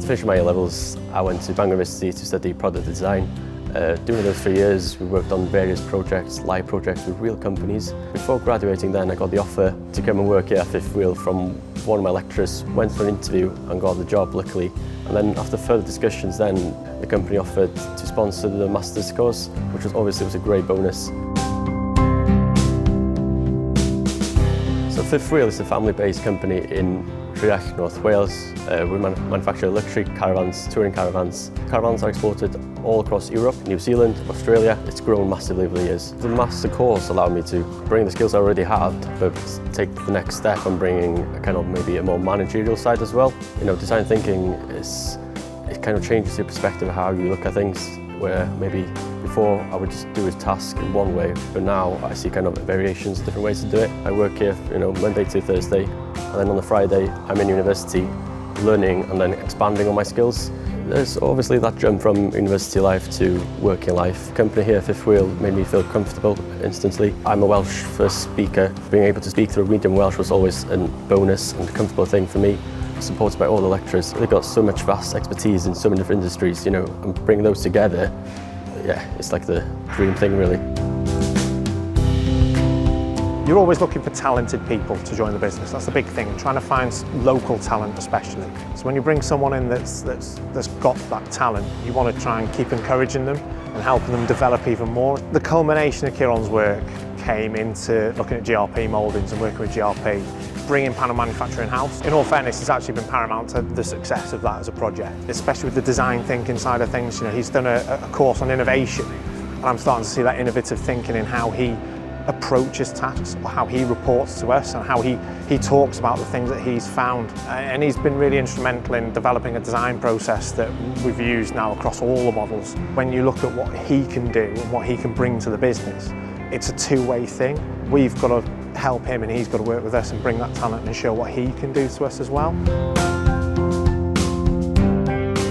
After finishing my A-levels, I went to Bangor University to study product design. Doing those 3 years, we worked on various projects, live projects with real companies. Before graduating then, I got the offer to come and work here at Fifth Wheel from one of my lecturers. Went for an interview and got the job, luckily. And then after further discussions then, the company offered to sponsor the master's course, which was obviously a great bonus. So Fifth Wheel is a family-based company in Treach, North Wales. We manufacture luxury caravans, touring caravans. Caravans are exported all across Europe, New Zealand, Australia. It's grown massively over the years. The master course allowed me to bring the skills I already had, but take the next step and bringing maybe a more managerial side as well. You know, design thinking it kind of changes your perspective of how you look at things, where maybe before I would just do a task in one way, but now I see variations, different ways to do it. I work here, Monday to Thursday, and then on the Friday I'm in university learning and then expanding on my skills. There's obviously that jump from university life to working life. The company here, Fifth Wheel, made me feel comfortable instantly. I'm a Welsh first speaker. Being able to speak through medium Welsh was always a bonus and a comfortable thing for me. Supported by all the lecturers. They've got so much vast expertise in so many different industries, and bringing those together, yeah, it's like the dream thing, really. You're always looking for talented people to join the business. That's the big thing, trying to find local talent especially. So when you bring someone in that's got that talent, you want to try and keep encouraging them and helping them develop even more. The culmination of Ciron's work came into looking at GRP mouldings and working with GRP, bringing panel manufacturing in-house. In all fairness, it's actually been paramount to the success of that as a project, especially with the design thinking side of things. He's done a course on innovation, and I'm starting to see that innovative thinking in how he approaches tasks, or how he reports to us, and how he talks about the things that he's found. And he's been really instrumental in developing a design process that we've used now across all the models. When you look at what he can do and what he can bring to the business, it's a two-way thing. We've got to help him and he's got to work with us and bring that talent and show what he can do to us as well.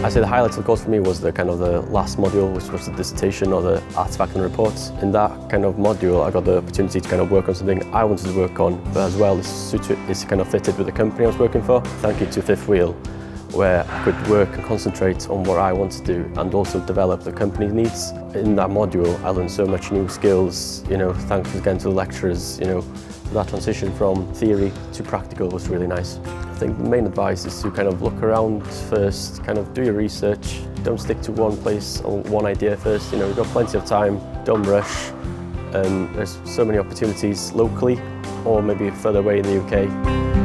I'd say the highlight of the course for me was the last module, which was the dissertation or the artifact and reports. In that module, I got the opportunity to work on something I wanted to work on, but as well, it's fitted with the company I was working for. Thank you to Fifth Wheel, where I could work and concentrate on what I want to do and also develop the company's needs. In that module, I learned so much new skills, thanks again to the lecturers, that transition from theory to practical was really nice. I think the main advice is to look around first, do your research, don't stick to one place or one idea first. You've got plenty of time, don't rush. There's so many opportunities locally or maybe further away in the UK.